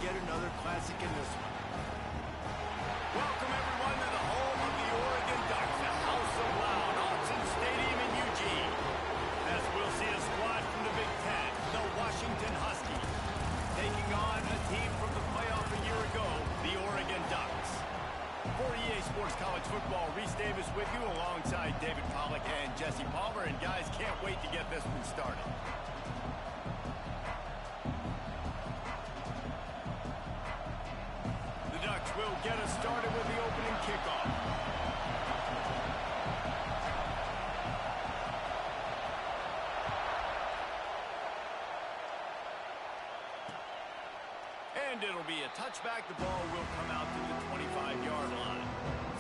get another classic in this one. Welcome, everyone, to the home of the Oregon Ducks, the House of Loud, Autzen Stadium in Eugene. As we'll see a squad from the Big Ten, the Washington Huskies, taking on a team from the playoff a year ago, the Oregon Ducks. For EA Sports College Football, Reese Davis with you alongside David Pollack and Jesse Palmer. And guys, can't wait to get this one started. The Ducks will get us started with the opening kickoff. And it'll be a touchback. The ball will come out to the 25-yard line.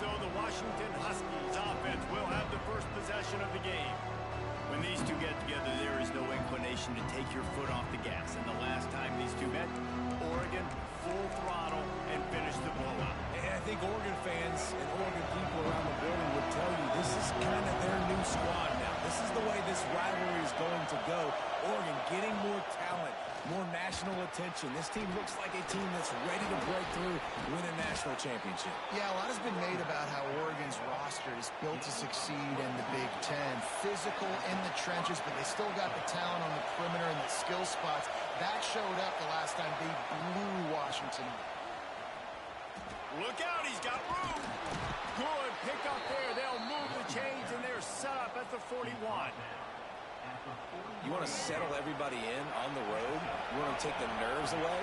So the Washington Huskies offense will have the first possession of the game. When these two get together, there is no inclination to take your foot off the gas. And the last time these two met, Oregon full throttle and finished the blowout. And I think Oregon fans and Oregon people around the building would tell you this is kind of their new squad now. This is the way this rivalry is going to go. Oregon getting more talent, more national attention. This team looks like a team that's ready to break through, win a national championship. Yeah, a lot has been made about how Oregon's roster is built to succeed in the Big Ten. Physical in the trenches, but they still got the talent on the perimeter and the skill spots. That showed up the last time they blew Washington. Look out, he's got room. Good pick up there. They'll move the chains, and they're set up at the 41. You want to settle everybody in on the road? You want to take the nerves away?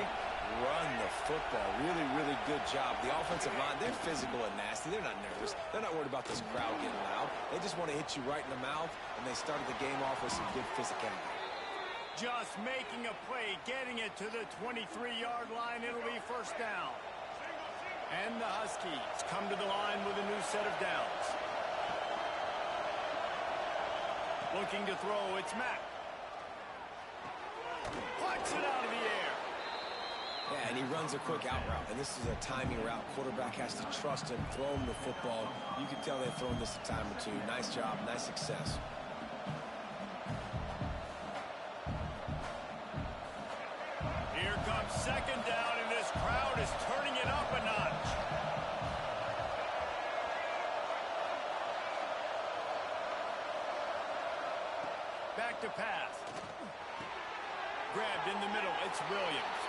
Run the football. Really, really good job. The offensive line, they're physical and nasty. They're not nervous. They're not worried about this crowd getting loud. They just want to hit you right in the mouth, and they started the game off with some good physicality. Just making a play, getting it to the 23-yard line. It'll be first down. And the Huskies come to the line with a new set of downs. Looking to throw, it's Mack. Punch it out of the air. Yeah, and he runs a quick out route, and this is a timing route. Quarterback has to trust him, throw him the football. You can tell they've thrown this a time or two. Nice job, nice success. Here comes second down, and this crowd is turning it up a notch. Back to pass. Grabbed in the middle. It's Williams.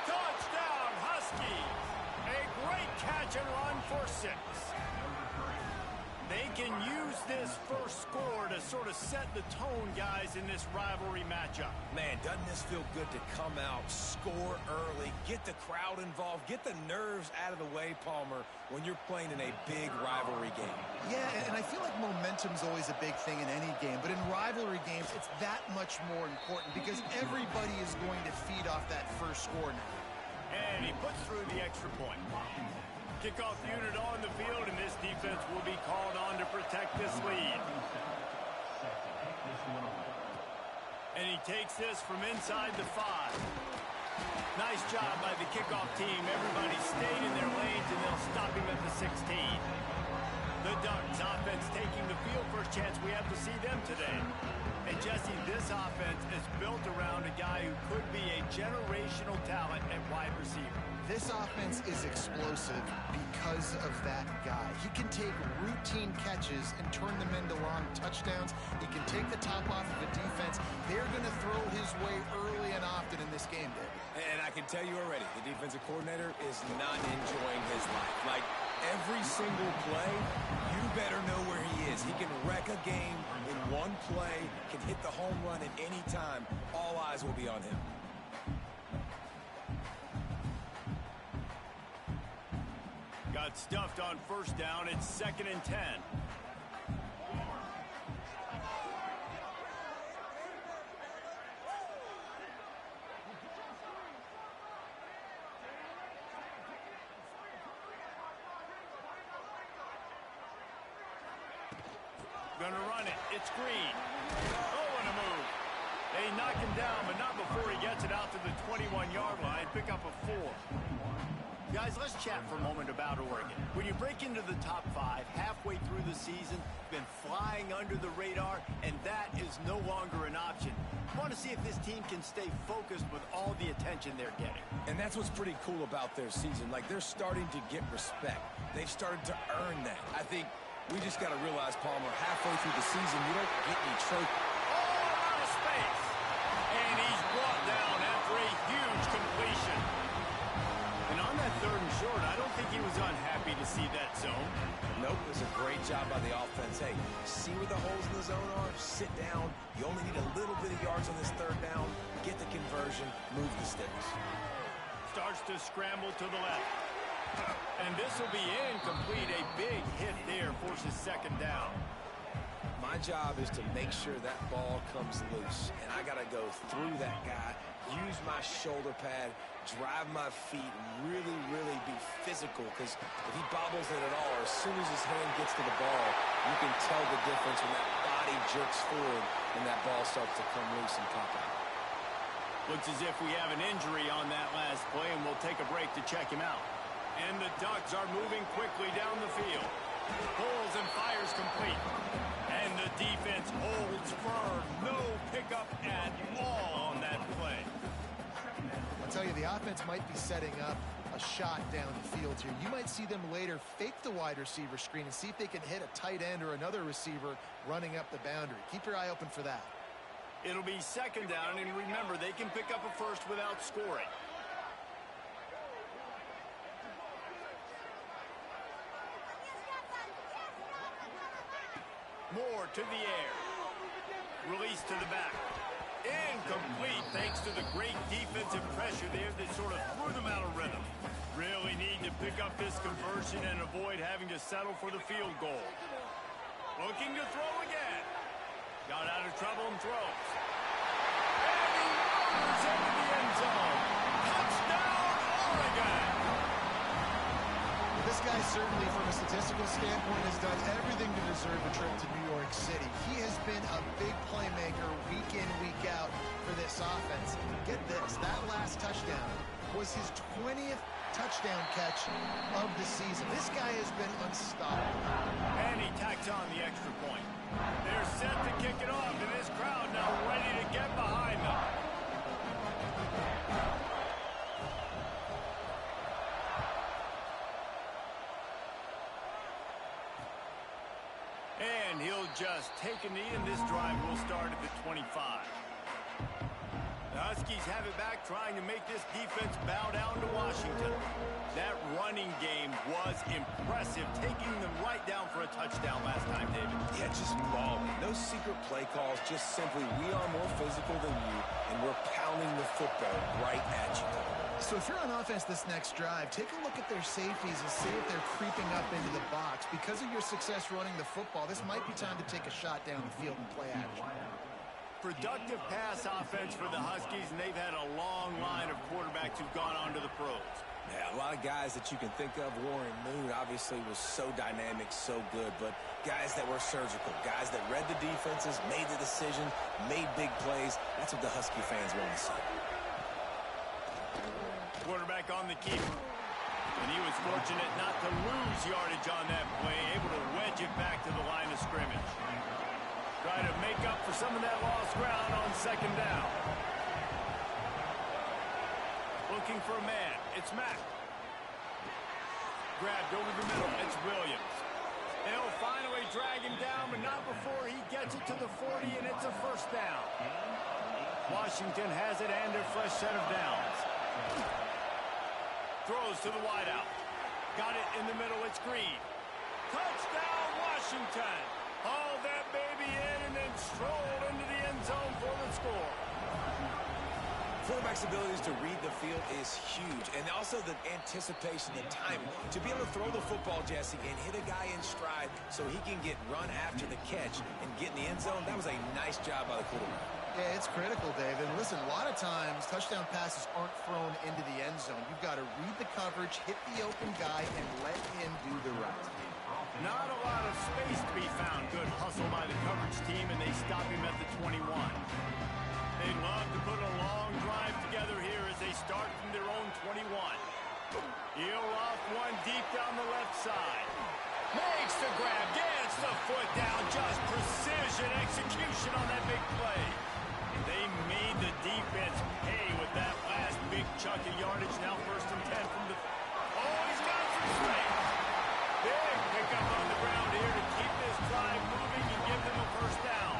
Touchdown, Huskies. A great catch and run for 6. They can use this first score to sort of set the tone, guys, in this rivalry matchup. Man, doesn't this feel good to come out, score early, get the crowd involved, get the nerves out of the way, Palmer, when you're playing in a big rivalry game. Yeah, and I feel like momentum's always a big thing in any game, but in rivalry games, it's that much more important because everybody is going to feed off that first score now. And he puts through the extra point. Kickoff unit on the field, and this defense will be called on to protect this lead. And he takes this from inside the 5. Nice job by the kickoff team. Everybody stayed in their lanes, and they'll stop him at the 16. The Ducks offense taking the field. First chance we have to see them today. And Jesse, this offense is built around a guy who could be a generational talent at wide receiver. This offense is explosive because of that guy. He can take routine catches and turn them into long touchdowns. He can take the top off of a defense. They're going to throw his way early and often in this game, David. And I can tell you already, the defensive coordinator is not enjoying his life. Like, every single play, you better know where he is. He can wreck a game in one play, can hit the home run at any time. All eyes will be on him. Got stuffed on first down. It's 2nd and 10. Gonna run it. It's Green. Oh, and a move. They knock him down, but not before he gets it out to the 21-yard line. Pick up a 4. Guys, let's chat for a moment about Oregon. When you break into the top 5 halfway through the season, been flying under the radar, and that is no longer an option. I want to see if this team can stay focused with all the attention they're getting. And that's what's pretty cool about their season. Like, they're starting to get respect. They've started to earn that. I think we just got to realize, Palmer, halfway through the season, you don't get any trophy. All out of space. And he's brought down after a huge completion. And on that 3rd and short, I don't think he was unhappy to see that zone. Nope, it was a great job by the offense. Hey, see where the holes in the zone are? Sit down. You only need a little bit of yards on this 3rd down. Get the conversion. Move the sticks. Starts to scramble to the left. And this will be incomplete. A big hit there forces 2nd down. My job is to make sure that ball comes loose. And I got to go through that guy, use my shoulder pad, drive my feet, really be physical. Because if he bobbles it at all, or as soon as his hand gets to the ball, you can tell the difference when that body jerks forward and that ball starts to come loose and pop out. Looks as if we have an injury on that last play, and we'll take a break to check him out. And the Ducks are moving quickly down the field. Pulls and fires complete. And the defense holds firm. No pickup at all on that play. I'll tell you, the offense might be setting up a shot down the field here. You might see them later fake the wide receiver screen and see if they can hit a tight end or another receiver running up the boundary. Keep your eye open for that. It'll be 2nd down, and remember, they can pick up a first without scoring. Moore to the air. Release to the back. Incomplete thanks to the great defensive pressure there that sort of threw them out of rhythm. Really need to pick up this conversion and avoid having to settle for the field goal. Looking to throw again. Got out of trouble and throws. And he runs into the end zone. Touchdown, Oregon! This guy certainly, from a statistical standpoint, has done everything to deserve a trip to New York City. He has been a big playmaker week in, week out for this offense. Get this, that last touchdown was his 20th touchdown catch of the season. This guy has been unstoppable. And he tacks on the extra point. They're set to kick it off, and this crowd now ready to get behind them. And he'll just take a knee, and this drive will start at the 25. The Huskies have it back, trying to make this defense bow down to Washington. That running game was impressive, taking them right down for a touchdown last time, David. Yeah, just mauling. No secret play calls, just simply we are more physical than you, and we're pounding the football right at you. So if you're on offense this next drive, take a look at their safeties and see if they're creeping up into the box. Because of your success running the football, this might be time to take a shot down the field and play action. Productive pass offense for the Huskies, and they've had a long line of quarterbacks who've gone on to the pros. Yeah, a lot of guys that you can think of. Warren Moon obviously was so dynamic, so good, but guys that were surgical, guys that read the defenses, made the decision, made big plays. That's what the Husky fans want to see. Quarterback on the keeper. And he was fortunate not to lose yardage on that play, able to wedge it back to the line of scrimmage. Try to make up for some of that lost ground on 2nd down. Looking for a man. It's Mack. Grabbed over the middle. It's Williams. They'll finally drag him down, but not before he gets it to the 40, and it's a 1st down. Washington has it and a fresh set of downs. Throws to the wideout. Got it in the middle. It's Green. Touchdown, Washington. Hauled that baby in and then strolled into the end zone for the score. Quarterback's abilities to read the field is huge, and also the anticipation, the timing. To be able to throw the football, Jesse, and hit a guy in stride so he can get run after the catch and get in the end zone, that was a nice job by the quarterback. Yeah, it's critical, Dave. And listen, a lot of times touchdown passes aren't thrown into the end zone. You've got to read the coverage, hit the open guy, and let him do the rest. Not a lot of space to be found. Good hustle by the coverage team, and they stop him at the 21. They'd love to put a long drive together here as they start from their own 21. He'll down the left side. Makes the grab, gets the foot down, just precision execution on that big play. They made the defense pay with that last big chunk of yardage. Now 1st and 10 from the... Oh, he's got some space. Big pickup on the ground here to keep this drive moving and give them a 1st down.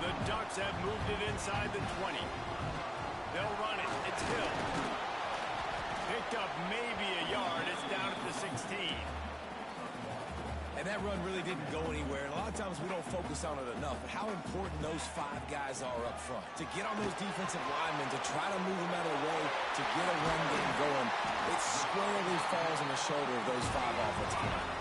The Ducks have moved it inside the 20. They'll run it. It's Hill. Picked up maybe a yard. It's down at the 16. And that run really didn't go anywhere. And a lot of times we don't focus on it enough. But how important those 5 guys are up front. To get on those defensive linemen, to try to move them out of the way, to get a run game going, it squarely falls on the shoulder of those 5 offensive linemen.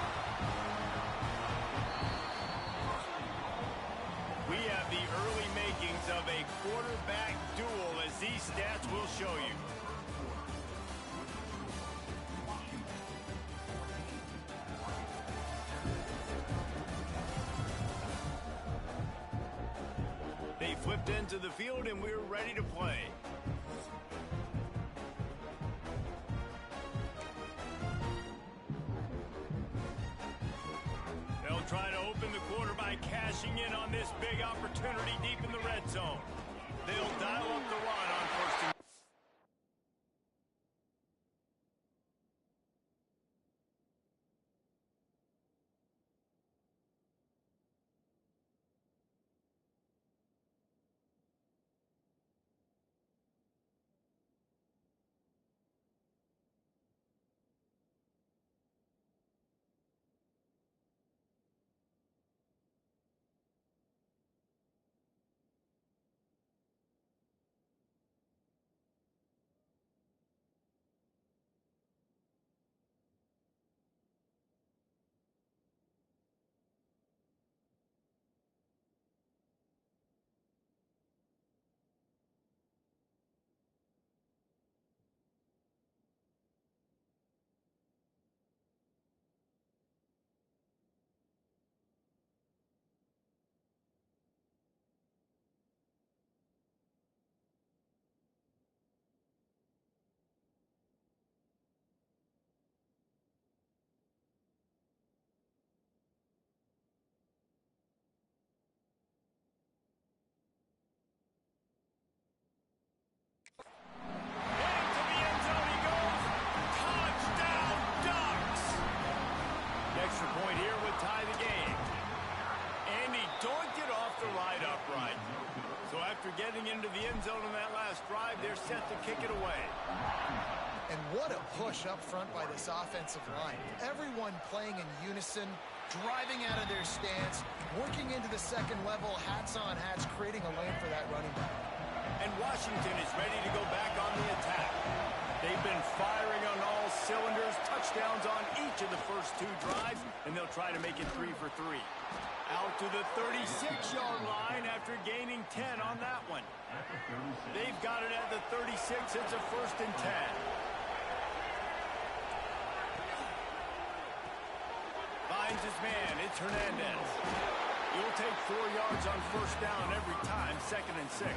We have the early makings of a quarterback duel, as these stats will show you. They flipped into the field, and we're ready to play. They'll try to open the quarter by cashing in on this big opportunity deep in the red zone. They'll dial up the run on 1st and... Getting into the end zone on that last drive, they're set to kick it away. And what a push up front by this offensive line. Everyone playing in unison, driving out of their stance, working into the second level, hats on hats, creating a lane for that running back. And Washington is ready to go back on the attack. They've been firing on all cylinders, touchdowns on each of the first 2 drives, and they'll try to make it 3 for 3. Out to the 36-yard line after gaining 10 on that one. They've got it at the 36. It's a 1st and 10. Finds his man. It's Hernandez. He'll take 4 yards on 1st down every time. 2nd and 6.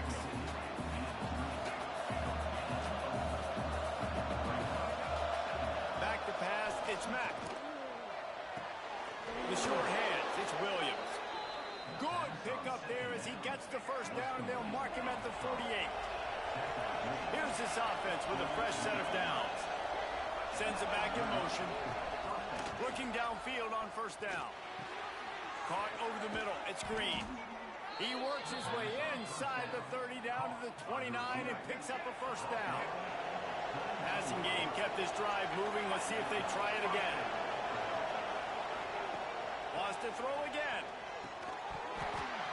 Back to pass. It's Mack. The short hands, it's Williams. Good pickup there as he gets the 1st down, and they'll mark him at the 48. Here's this offense with a fresh set of downs. Sends it back in motion. Looking downfield on 1st down. Caught over the middle, it's Green. He works his way inside the 30 down to the 29 and picks up a 1st down. Passing game kept this drive moving. Let's see if they try it again. To throw again.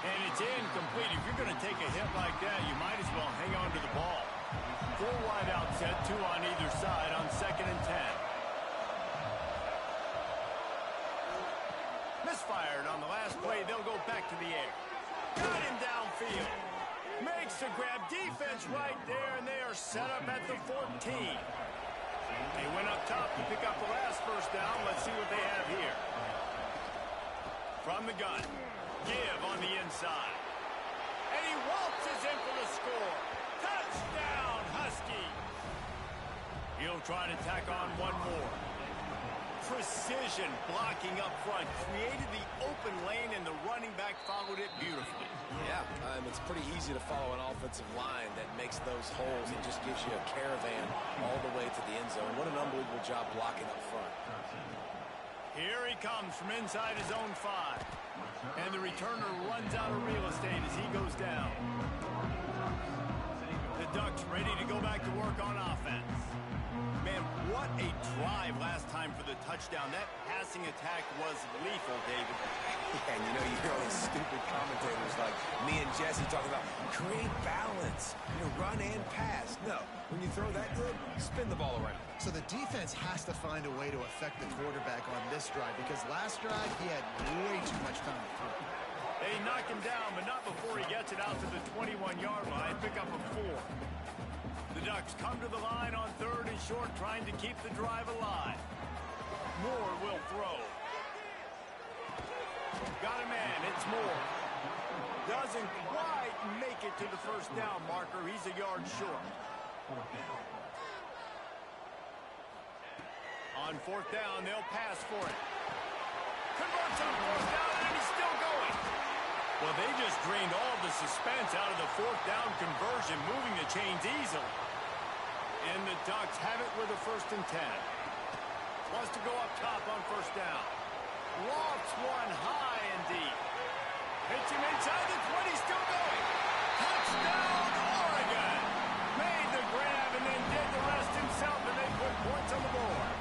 And it's incomplete. If you're going to take a hit like that, you might as well hang on to the ball. 4 wide out set, 2 on either side on 2nd and 10. Misfired on the last play. They'll go back to the air. Got him downfield. Makes the grab. Defense right there, and they are set up at the 14. They went up top to pick up the last 1st down. Let's see what they have here. From the gun, give on the inside. And he waltzes in for the score. Touchdown, Husky. He'll try to tack on 1 more. precision blocking up front, created the open lane, and the running back followed it beautifully. Yeah, it's pretty easy to follow an offensive line that makes those holes and just gives you a caravan all the way to the end zone. What an unbelievable job blocking up front. Here he comes from inside his own 5. And the returner runs out of real estate as he goes down. The Ducks ready to go back to work on offense. Man, what a drive last time for the touchdown. That passing attack was lethal, David. Yeah, and you hear all these stupid commentators like me and Jesse talking about create balance, run and pass. No, when you throw that good, spin the ball around. So the defense has to find a way to affect the quarterback on this drive because last drive he had way too much time to throw. They knock him down, but not before he gets it out to the 21-yard line. Pick up a 4. The Ducks come to the line on 3rd and short, trying to keep the drive alive. Moore will throw. Got a man, it's Moore. Doesn't quite make it to the first down marker. He's a yard short. On 4th down, they'll pass for it. Converts on 4th down, and he's still going. Well, they just drained all the suspense out of the 4th down conversion, moving the chains easily. And the Ducks have it with a 1st and 10. Wants to go up top on 1st down. Lofts one high and deep. Hits him inside the 20, still going. Touchdown, Oregon! Made the grab and then did the rest himself, and they put points on the board.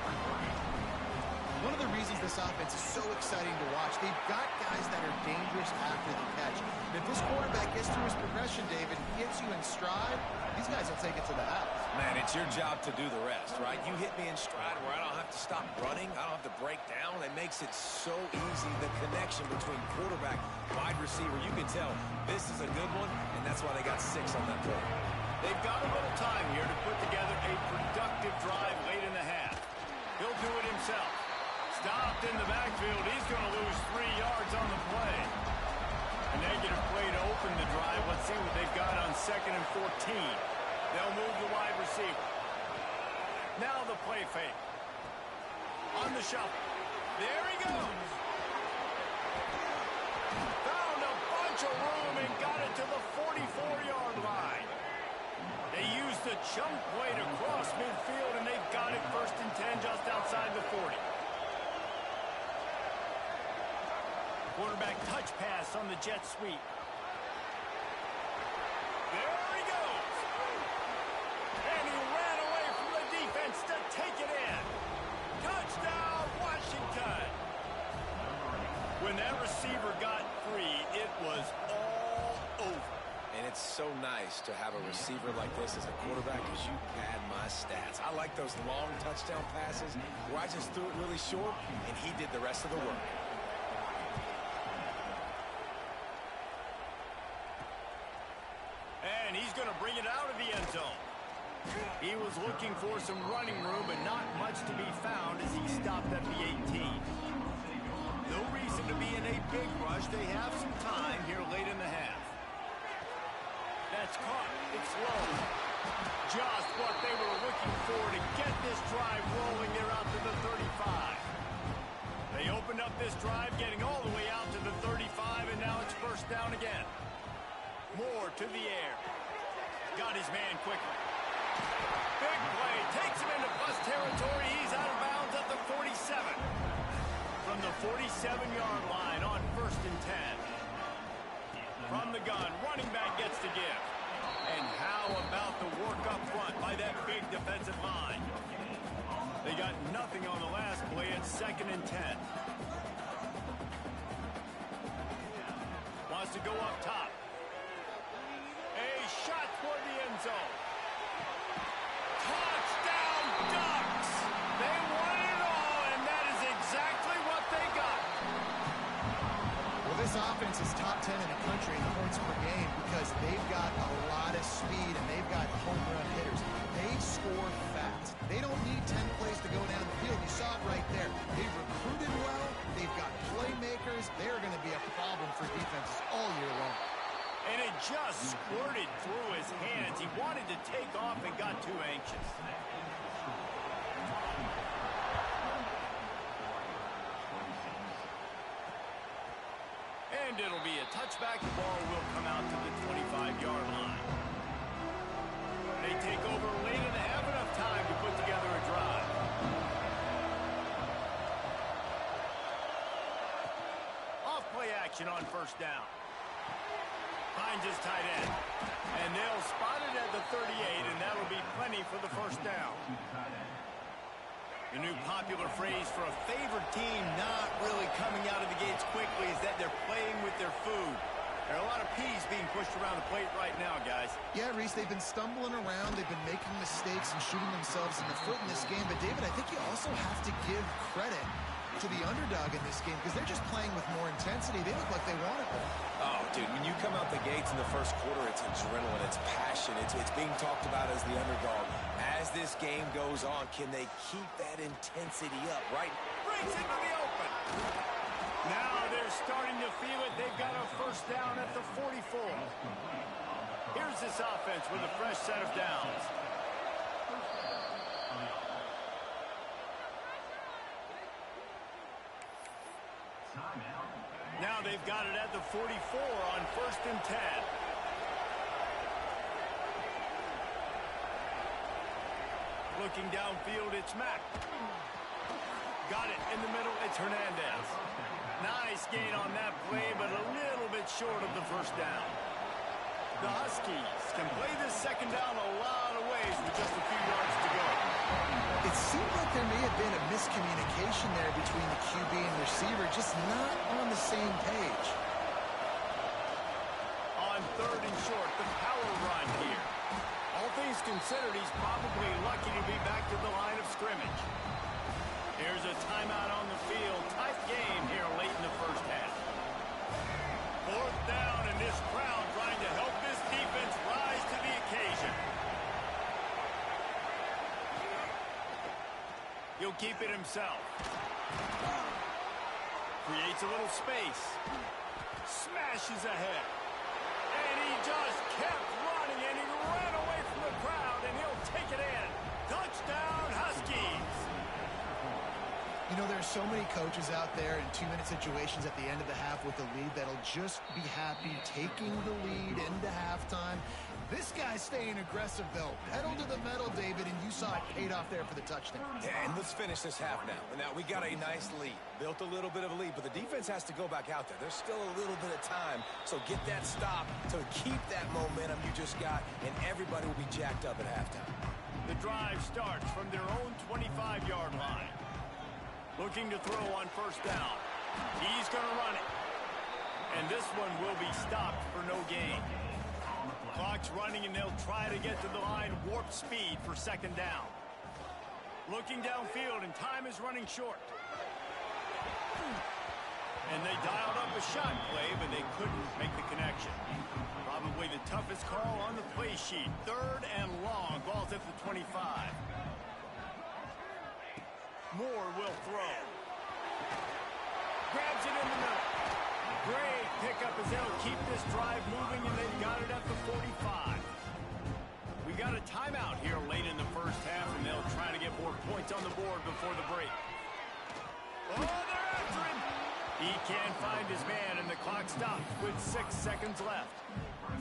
One of the reasons this offense is so exciting to watch, they've got guys that are dangerous after the catch. And if this quarterback gets through his progression, David, gets you in stride, these guys will take it to the house. Man, it's your job to do the rest, right? You hit me in stride where I don't have to stop running. I don't have to break down. It makes it so easy, the connection between quarterback, wide receiver. You can tell this is a good one, and that's why they got 6 on that play. They've got a little time here to put together a productive drive late in the half. He'll do it himself. Stopped in the backfield. He's going to lose 3 yards on the play. A negative play to open the drive. Let's see what they've got on 2nd and 14. They'll move the wide receiver. Now the play fake. On the shuffle. There he goes. Found a bunch of room and got it to the 44-yard line. They used the chunk play to cross midfield, and they've got it 1st and 10 just outside the 40. Quarterback touch pass on the jet sweep. There he goes. And he ran away from the defense to take it in. Touchdown, Washington. When that receiver got free, it was all over. And it's so nice to have a receiver like this as a quarterback because you pad my stats. I like those long touchdown passes where I just threw it really short and he did the rest of the work. And he's going to bring it out of the end zone. He was looking for some running room, but not much to be found as he stopped at the 18. No reason to be in a big rush. They have some time here late in the half. That's caught. It's low. Just what they were looking for to get this drive rolling. They're out to the 35. They opened up this drive, getting all the way out to the 35, and now it's 1st down again. Moore to the air. Got his man quickly. Big play. Takes him into plus territory. He's out of bounds at the 47. From the 47-yard line on 1st and 10. From the gun, running back gets to give. And how about the work up front by that big defensive line? They got nothing on the last play. It's 2nd and 10. Wants to go up top. A shot toward the end zone. Touchdown, Ducks! They won it all, and that is exactly what they got. Well, this offense is top 10 in the country in points per game because they've got a lot of speed and they've got home run hitters. They score fast. They don't need 10 plays to go down the field. You saw it right there. They've recruited well. They've got playmakers. They're going to be a problem for defenses all year long. And it just squirted through his hands. He wanted to take off and got too anxious. And it'll be a touchback. The ball will come out to the 25-yard line. They take over late in the half, enough time to put together a drive. Off-play action on first down. Finds his tight end. And they'll spot it at the 38, and that'll be plenty for the first down. The new popular phrase for a favored team not really coming out of the gates quickly is that they're playing with their food. There are a lot of peas being pushed around the plate right now, guys. Yeah, Reese, they've been stumbling around. They've been making mistakes and shooting themselves in the foot in this game. But, David, I think you also have to give credit to the underdog in this game because they're just playing with more intensity. They look like they want it more. Oh, dude, when you come out the gates in the first quarter, it's adrenaline, it's passion, it's being talked about as the underdog. As this game goes on, can they keep that intensity up, right? Brings it to the open. Now they're starting to feel it. They've got a first down at the 44. Here's this offense with a fresh set of downs. Now they've got it at the 44 on 1st and 10. Looking downfield, it's Mack. Got it in the middle, it's Hernandez. Nice gain on that play, but a little bit short of the first down. The Huskies can play this second down a lot of ways with just a few yards to go. It seemed like there may have been a miscommunication there between the QB and receiver, just not on the same page. On 3rd and short, the power run here. All things considered, he's probably lucky to be back to the line of scrimmage. Here's a timeout on the field. Tight game here late in the first half. 4th down, and this crowd trying to help this defense rise to the occasion. He'll keep it himself. Creates a little space. Smashes ahead. And he just kept running, and he ran away from the crowd, and he'll take it in. Touchdown, Huskies! You know, there are so many coaches out there in 2-minute situations at the end of the half with the lead that'll just be happy taking the lead into halftime. This guy's staying aggressive, though. Pedal to the metal, David, and you saw it paid off there for the touchdown. Yeah, and let's finish this half now. Now, we got a nice lead. Built a little bit of a lead, but the defense has to go back out there. There's still a little bit of time, so get that stop to keep that momentum you just got, and everybody will be jacked up at halftime. The drive starts from their own 25-yard line. Looking to throw on first down. He's going to run it. And this one will be stopped for no gain. Clock's running, and they'll try to get to the line warp speed for second down. Looking downfield, and time is running short. And they dialed up a shot play, but they couldn't make the connection. Probably the toughest call on the play sheet. 3rd and long. Ball's at the 25. Moore will throw. Grabs it in the middle. Great pickup as they'll keep this drive moving, and they've got it at the 45. We got a timeout here late in the first half, and they'll try to get more points on the board before the break. Oh, they're after him. He can't find his man, and the clock stops with 6 seconds left.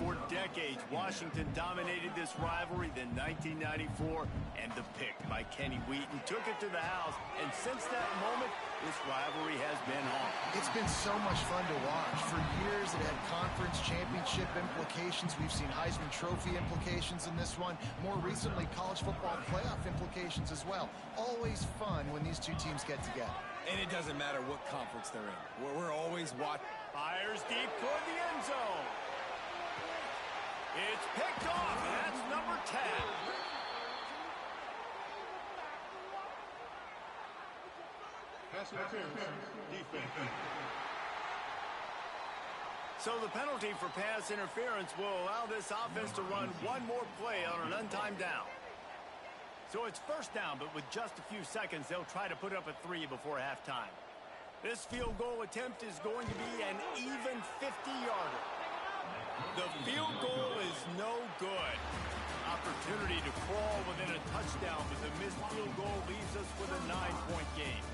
For decades, Washington dominated this rivalry. Then 1994, and the pick by Kenny Wheaton took it to the house. And since that moment, this rivalry has been on. It's been so much fun to watch. For years, it had conference championship implications. We've seen Heisman Trophy implications in this one. More recently, college football playoff implications as well. Always fun when these two teams get together. And it doesn't matter what conference they're in. We're always watching. Fires deep toward the end zone. It's picked off, and that's number 10. Pass interference. Defense. So the penalty for pass interference will allow this offense to run one more play on an untimed down. So it's first down, but with just a few seconds, they'll try to put up a 3 before halftime. This field goal attempt is going to be an even 50-yarder. The field goal is no good. Opportunity to crawl within a touchdown, but the missed field goal leaves us with a 9-point game.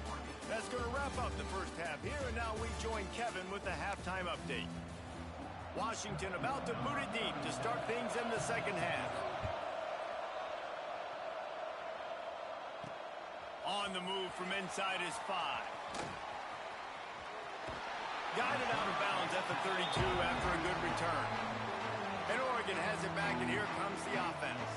That's going to wrap up the first half here, and now we join Kevin with the halftime update. Washington about to boot it deep to start things in the second half. On the move from inside is 5. Guided out of bounds at the 32 after a good return. And Oregon has it back, and here comes the offense.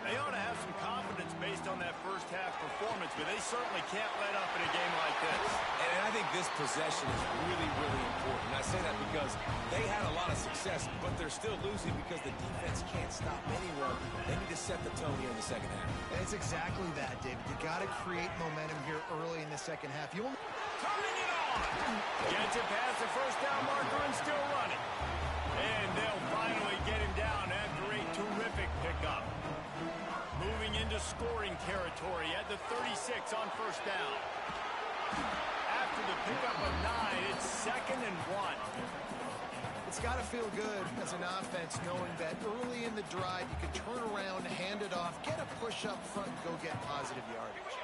They ought to have some confidence based on that first half performance, but they certainly can't let up in a game like this. And I think this possession is really, really important. I say that because they had a lot of success, but they're still losing because the defense can't stop anyone. They need to set the tone here in the second half. It's exactly that, David. You got to create momentum here early in the second half. You won't... Turning it on! Gets it past the first down marker and still running. And they'll finally get him down after a terrific pickup. Moving into scoring territory at the 36 on first down. After the pickup of 9, it's 2nd and 1. It's got to feel good as an offense knowing that early in the drive you can turn around, hand it off, get a push up front, and go get positive yardage.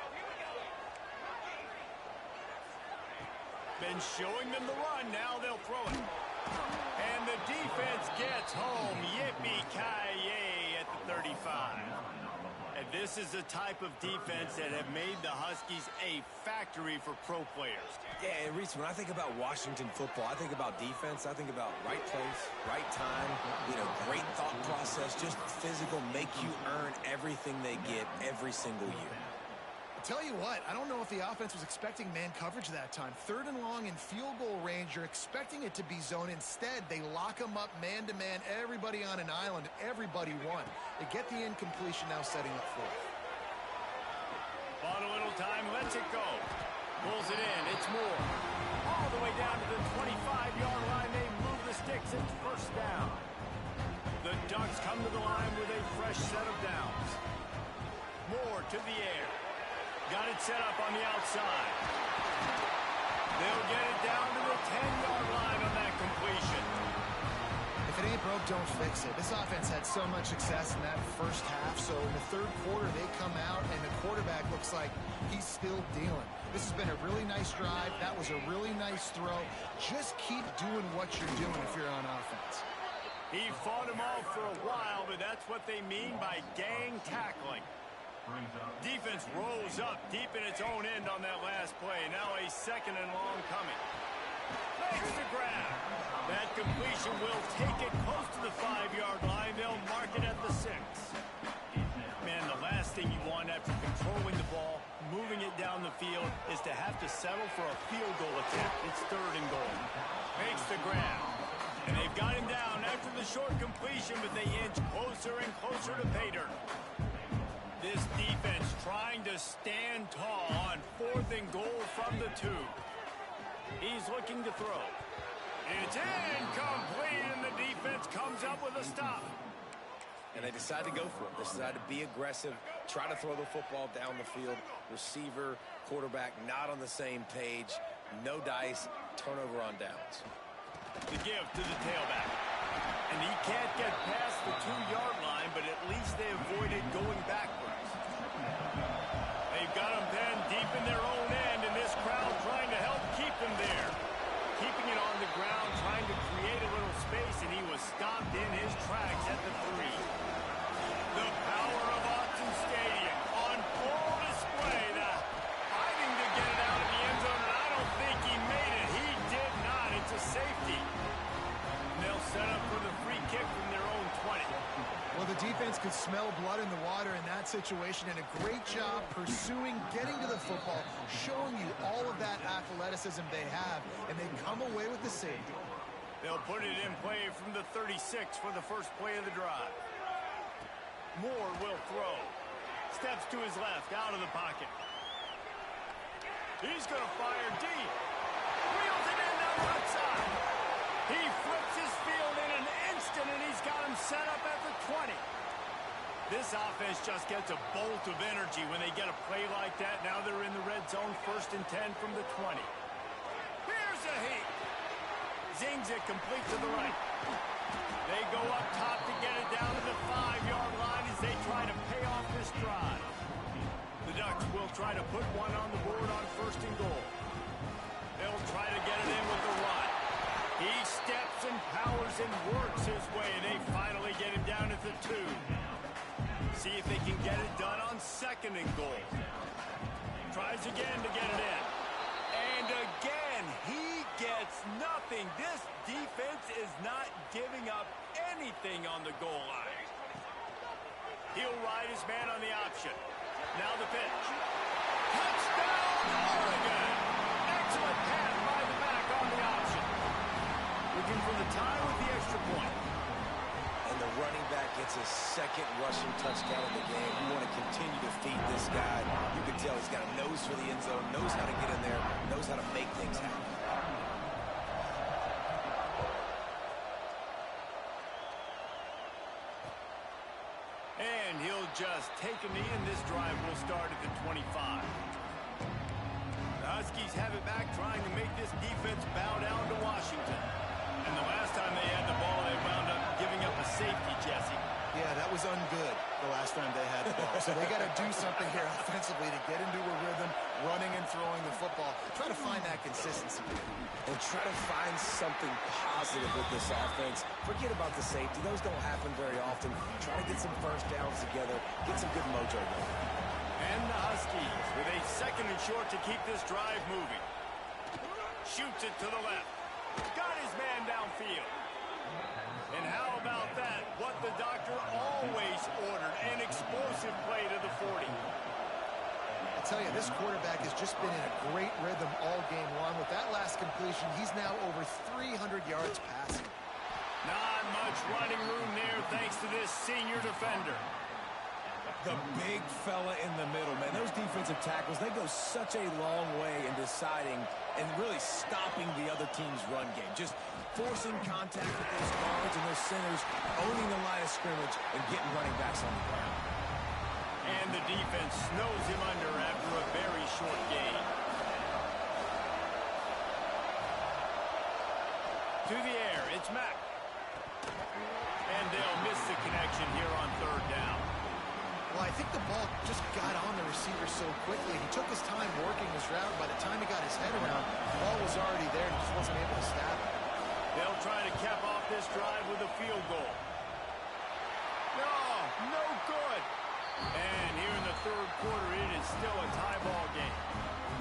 Been showing them the run, now they'll throw it. And the defense gets home. Yippee-ki-yay at the 35. And this is the type of defense that have made the Huskies a factory for pro players. Yeah, and Reese, when I think about Washington football, I think about defense. I think about right place, right time, great thought process, just physical, make you earn everything they get every single year. Tell you what, I don't know if the offense was expecting man coverage that time. 3rd and long in field goal range, you're expecting it to be zone. Instead, they lock them up man-to-man, everybody on an island, everybody won. They get the incompletion, now setting up 4th. On a little time, lets it go. Pulls it in, it's Moore. All the way down to the 25-yard line, they move the sticks, it's first down. The Ducks come to the line with a fresh set of downs. Moore to the air. Got it set up on the outside. They'll get it down to the 10-yard line on that completion. If it ain't broke, don't fix it. This offense had so much success in that first half, so in the 3rd quarter, they come out, and the quarterback looks like he's still dealing. This has been a really nice drive. That was a really nice throw. Just keep doing what you're doing if you're on offense. He fought him off for a while, but that's what they mean by gang tackling. Defense rolls up deep in its own end on that last play. Now a 2nd and long coming. Makes the grab. That completion will take it close to the 5-yard line. They'll mark it at the 6. Man, the last thing you want after controlling the ball, moving it down the field, is to have to settle for a field goal attempt. It's 3rd and goal. Makes the grab. And they've got him down after the short completion, but they inch closer and closer to pay dirt. This defense trying to stand tall on 4th and goal from the 2. He's looking to throw. It's incomplete, and the defense comes up with a stop. And they decide to go for it. They decide to be aggressive, try to throw the football down the field. Receiver, quarterback, not on the same page. No dice, turnover on downs. The give to the tailback. And he can't get past the 2-yard line, but at least they avoided going backwards. They've got him then deep in their own end, and this crowd trying to help keep him there. Keeping it on the ground, trying to create a little space, and he was stopped in his tracks at the 3. The power of Autzen Stadium on full display. Fighting to get it out of the end zone, and I don't think he made it. He did not. It's a safety. And they'll set up for the free kick from their own 20. Well, the defense could smell blood in the water in that situation, and a great job pursuing, getting to the football, showing you all of that athleticism they have, and they come away with the safety. They'll put it in play from the 36 for the first play of the drive. Moore will throw. Steps to his left, out of the pocket. He's going to fire deep. Wheels it in down the left side. He flips his field in an instant, and he's got him set up at the 20. This offense just gets a bolt of energy when they get a play like that. Now they're in the red zone, 1st and 10 from the 20. Here's a heat. Zings it complete to the right. They go up top to get it down to the 5-yard line as they try to pay off this drive. The Ducks will try to put one on the board on 1st first and goal. They'll try to get it in with the run. He steps and powers and works his way. They finally get him down at the 2. See if they can get it done on second and goal. Tries again to get it in. And again, he gets nothing. This defense is not giving up anything on the goal line. He'll ride his man on the option. Now the pitch. Touchdown, Oregon! Excellent pass by the back on the option. Looking for the tie with the extra point. And the running back gets his second rushing touchdown in the game. You want to continue to feed this guy. You can tell he's got a nose for the end zone, knows how to get in there, knows how to make things happen. And he'll just take a knee, and this drive will start at the 25. The Huskies have it back, trying to make this defense bow down to Washington. And the last time they had the ball, they wound up giving up a safety, Jesse. Yeah, that was ungood the last time they had the ball. So they got to do something here offensively to get into a rhythm, running and throwing the football. Try to find that consistency. And try to find something positive with this offense. Forget about the safety. Those don't happen very often. Try to get some first downs together. Get some good mojo going. And the Huskies with a second and short to keep this drive moving. Shoots it to the left. Got his man downfield. And how about that? What the doctor always ordered. An explosive play to the 40. I tell you, this quarterback has just been in a great rhythm all game long. With that last completion, he's now over 300 yards passing. Not much running room there thanks to this senior defender. The big fella in the middle, man. Those defensive tackles, they go such a long way in deciding and really stopping the other team's run game. Just forcing contact with those guards and those centers, owning the line of scrimmage, and getting running backs on the ground. And the defense snows him under after a very short gain. To the air, it's Mack. And they'll miss the connection here on third down. Well, I think the ball just got on the receiver so quickly. He took his time working his route. By the time he got his head around, the ball was already there and he just wasn't able to stab it. They'll try to cap off this drive with a field goal. No good. And here in the third quarter, it is still a tie ball game.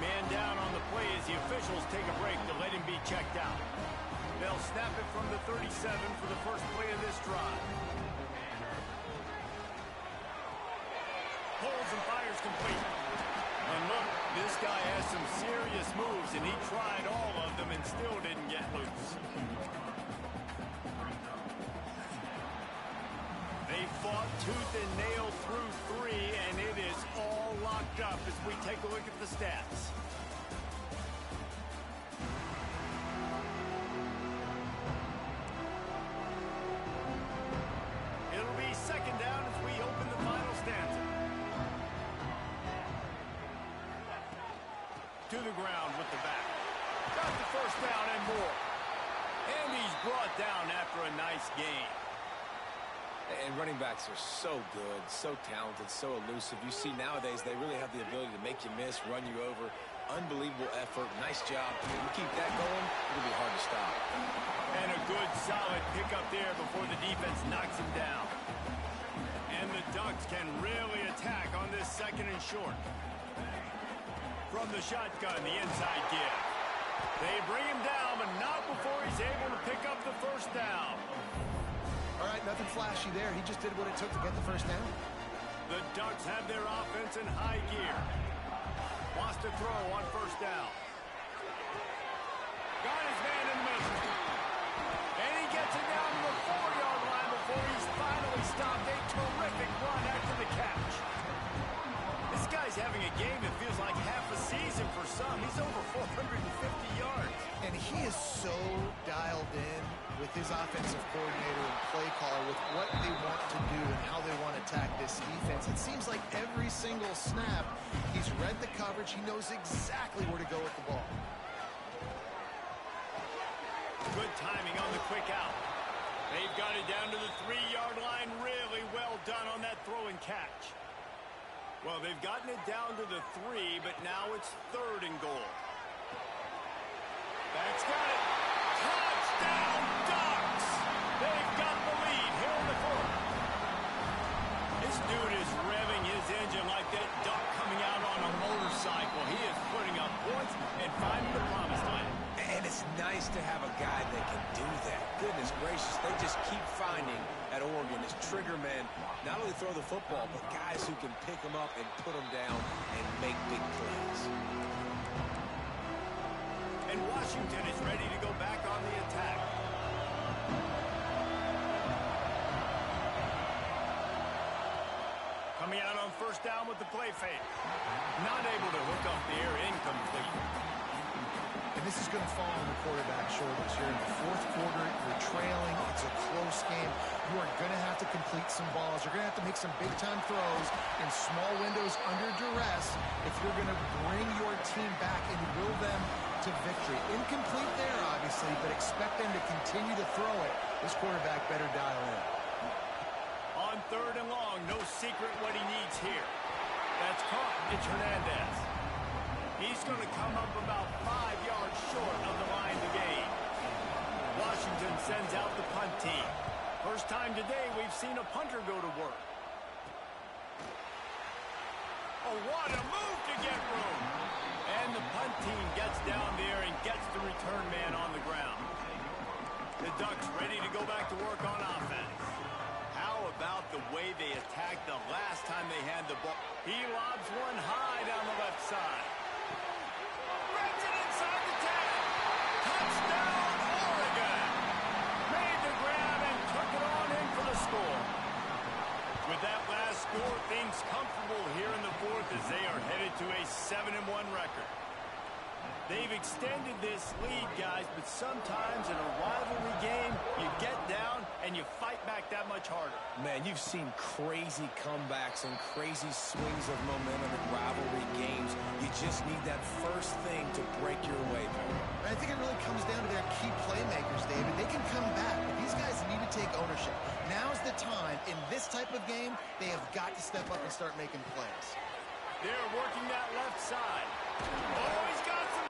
Man down on the play as the officials take a break to let him be checked out. They'll snap it from the 37 for the first play of this drive. Pulls and fires complete. And look, this guy has some serious moves, and he tried all of them and still didn't get loose. They fought tooth and nail through 3, and it is all locked up as we take a look at the stats. It'll be second down as we open the final stanza. To the ground with the back. Got the first down and more. And he's brought down after a nice gain. And running backs are so good, so talented, so elusive. You see nowadays they really have the ability to make you miss, run you over. Unbelievable effort. Nice job. You keep that going, it'll be hard to stop. And a good, solid pickup there before the defense knocks him down. And the Ducks can really attack on this second and short. From the shotgun, the inside give. They bring him down, but not before he's able to pick up the first down. All right, nothing flashy there. He just did what it took to get the first down. The Ducks have their offense in high gear. Wants to throw on first down. Got his man in the middle. And he gets it down to the 4-yard line before he's finally stopped. A terrific run after the catch. This guy's having a game that feels like half a season for some. He's over 450 yards. And he is so dialed in with his offensive coordinator and play caller with what they want to do and how they want to attack this defense. It seems like every single snap, he's read the coverage. He knows exactly where to go with the ball. Good timing on the quick out. They've got it down to the 3-yard line. Really well done on that throw and catch. Well, they've gotten it down to the 3, but now it's 3rd and goal. That's got it. Touchdown, Ducks! They've got the lead here in the 4th. This dude is revving his engine like that duck coming out on a motorcycle. He is putting up points and finding the promised land. And it's nice to have a guy that can do that. Goodness gracious, they just keep finding at Oregon as trigger men, not only throw the football, but guys who can pick them up and put them down and make big plays. And Washington is ready to go back on the attack. Coming out on 1st down with the play fake. Not able to hook up the air, incomplete. And this is going to fall on the quarterback's shoulders here in the 4th quarter. You're trailing. It's a close game. You are going to have to complete some balls. You're going to have to make some big-time throws in small windows under duress if you're going to bring your team back and will them to victory. Incomplete there, obviously, but expect them to continue to throw it. This quarterback better dial in. On 3rd and long, no secret what he needs here. That's caught. It's Hernandez. He's going to come up about 5 yards short of the line to gain. Washington sends out the punt team. First time today we've seen a punter go to work. Oh, what a move to get room. And the punt team gets down there and gets the return man on the ground. The Ducks ready to go back to work on offense. How about the way they attacked the last time they had the ball? He lobs one high down the left side. Brings it inside the 10. Touchdown, Oregon. Made the grab and took it on in for the score. With that last score, things comfortable here in the 4th as they are headed to a 7-1 record. They've extended this lead, guys, but sometimes in a rivalry game, you get down and you fight back that much harder. Man, you've seen crazy comebacks and crazy swings of momentum in rivalry games. You just need that first thing to break your way. I think it really comes down to their key playmakers, David. They can come back, but these guys need to take ownership. Now's the time. In this type of game, they have got to step up and start making plays. They're working that left side. Oh, he's got some.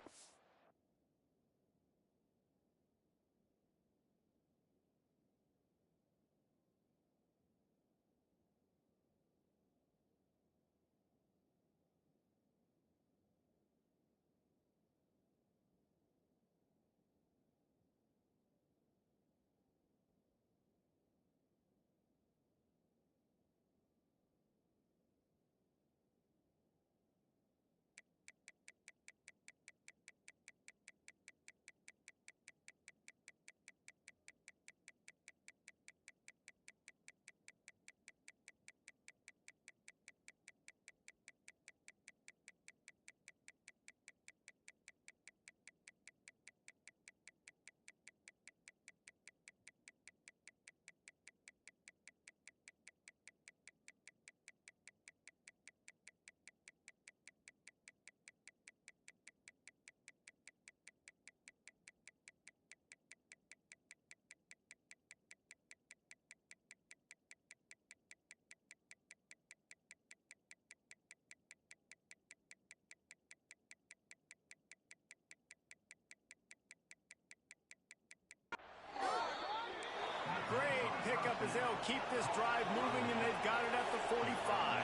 Great pickup as they'll keep this drive moving, and they've got it at the 45.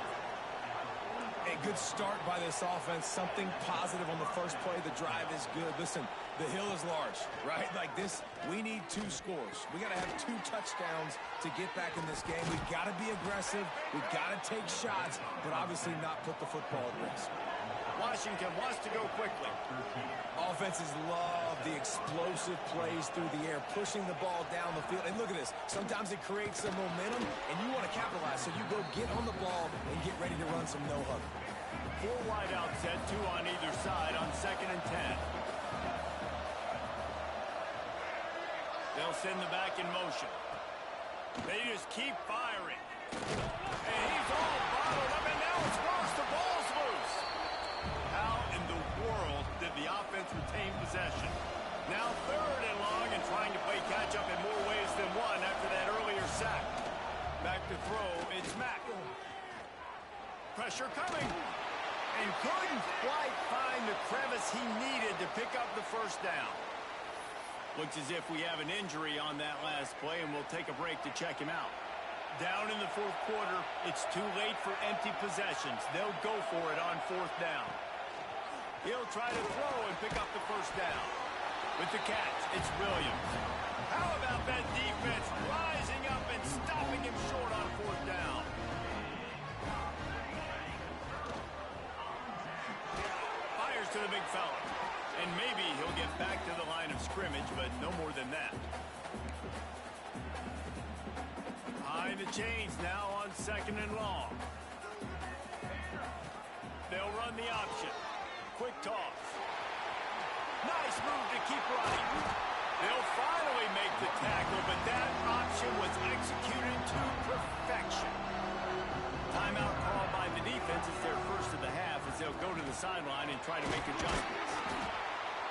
A good start by this offense. Something positive on the first play. The drive is good. Listen, the hill is large, right? Like this, we need 2 scores. We got to have 2 touchdowns to get back in this game. We've got to be aggressive. We've got to take shots, but obviously not put the football at risk. Washington wants to go quickly. Offenses love the explosive plays through the air, pushing the ball down the field. And look at this. Sometimes it creates some momentum, and you want to capitalize. So you go get on the ball and get ready to run some no-huddle. 4 wide out set, 2 on either side on 2nd and 10. They'll send the back in motion. They just keep firing. And he's all bottled up, and now it's worse. The ball's loose. How in the world did the offense retain possession? Now 3rd and long and trying to play catch-up in more ways than one after that earlier sack. Back to throw, it's Mack. Pressure coming. coming. And couldn't quite find the crevice he needed to pick up the first down. Looks as if we have an injury on that last play, and we'll take a break to check him out. Down in the fourth quarter, it's too late for empty possessions. They'll go for it on fourth down. He'll try to throw and pick up the first down. With the catch, it's Williams. How about that defense rising up and stopping him short on fourth down? Fires to the big fella. And maybe he'll get back to the line of scrimmage, but no more than that. Behind the chains now on second and long. They'll run the option. Quick toss. Nice move to keep running. They'll finally make the tackle, but that option was executed to perfection. Timeout called by the defense. It's their first of the half as they'll go to the sideline and try to make adjustments.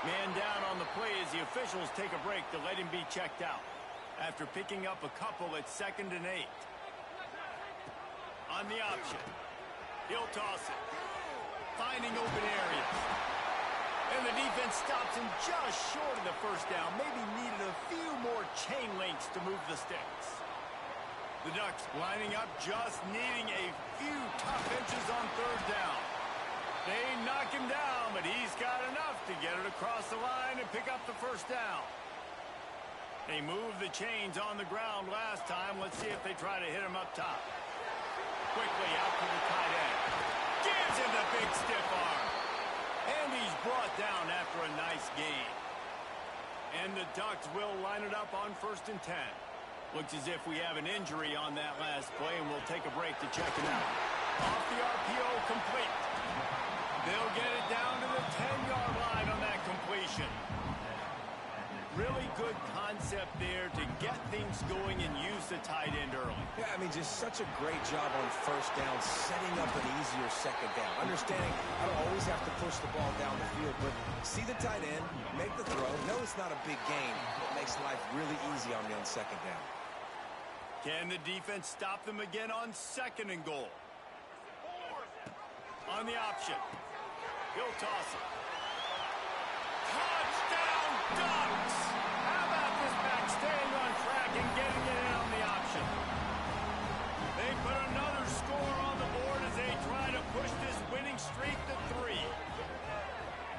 Man down on the play as the officials take a break to let him be checked out after picking up a couple at 2nd and 8. On the option. He'll toss it. Finding open areas. And the defense stops him just short of the first down. Maybe needed a few more chain links to move the sticks. The Ducks lining up, just needing a few tough inches on third down. They knock him down, but he's got enough to get it across the line and pick up the first down. They moved the chains on the ground last time. Let's see if they try to hit him up top. Quickly out to the tight end. Gives him the big stiff arm. And he's brought down after a nice gain. And the Ducks will line it up on 1st and 10. Looks as if we have an injury on that last play, and we'll take a break to check him out. Off the RPO, complete. They'll get it down to the 10-yard line on that completion. Really good concept there to get things going and use the tight end early. Yeah, I mean, just such a great job on first down, setting up an easier second down. Understanding I don't always have to push the ball down the field, but see the tight end, make the throw. No, it's not a big gain. It makes life really easy on me on second down. Can the defense stop them again on 2nd and goal? On the option. He'll toss it. Touchdown, Ducks! How about this back staying on track and getting it in on the option? They put another score on the board as they try to push this winning streak to 3.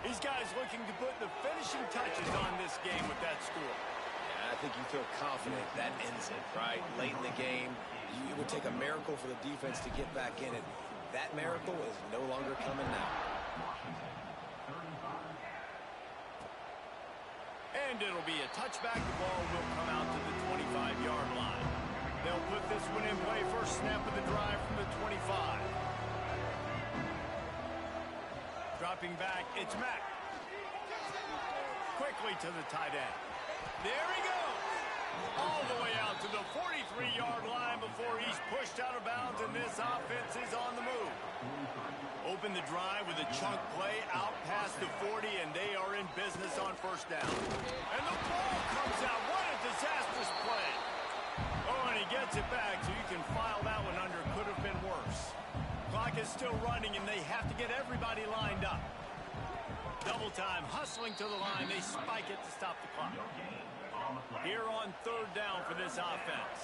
These guys looking to put the finishing touches on this game with that score. I think you feel confident that ends it, right? Late in the game, it would take a miracle for the defense to get back in it. That miracle is no longer coming now. And it'll be a touchback. The ball will come out to the 25-yard line. They'll put this one in play. First snap of the drive from the 25. Dropping back, it's Mack. Quickly to the tight end. There he goes. All the way out to the 43-yard line before he's pushed out of bounds, and this offense is on the move. Open the drive with a chunk play out past the 40, and they are in business on first down. And the ball comes out. What a disastrous play. Oh, and he gets it back, so you can file that one under. Could have been worse. Clock is still running, and they have to get everybody lined up. Double time, hustling to the line. They spike it to stop the clock. Here on third down for this offense.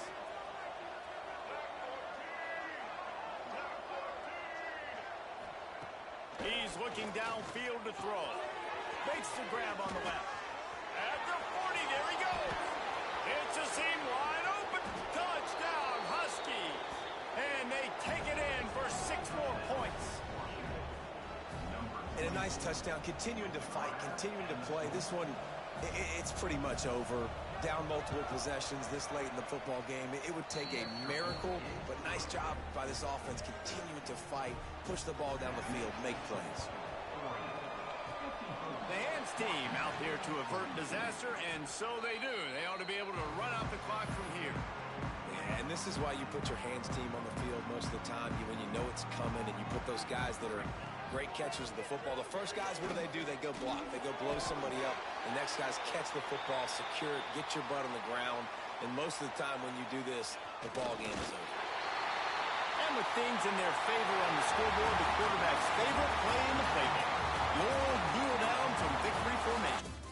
He's looking downfield to throw. Makes the grab on the left. At the 40, there he goes. It's a seam wide open. Touchdown, Huskies. And they take it in for 6 more points. And a nice touchdown, continuing to fight, continuing to play. This one, it's pretty much over. Down multiple possessions this late in the football game. It would take a miracle, but nice job by this offense continuing to fight, push the ball down the field, make plays. The hands team out there to avert disaster, and so they do. They ought to be able to run out the clock from here. Yeah, and this is why you put your hands team on the field most of the time, when you know it's coming, and you put those guys that are great catchers of the football. The first guys, what do? They go block. They go blow somebody up. The next guys catch the football, secure it, get your butt on the ground. And most of the time when you do this, the ball game is over. And And with things in their favor on the scoreboard, the quarterback's favorite play in the playbook. The old duel down from victory formation.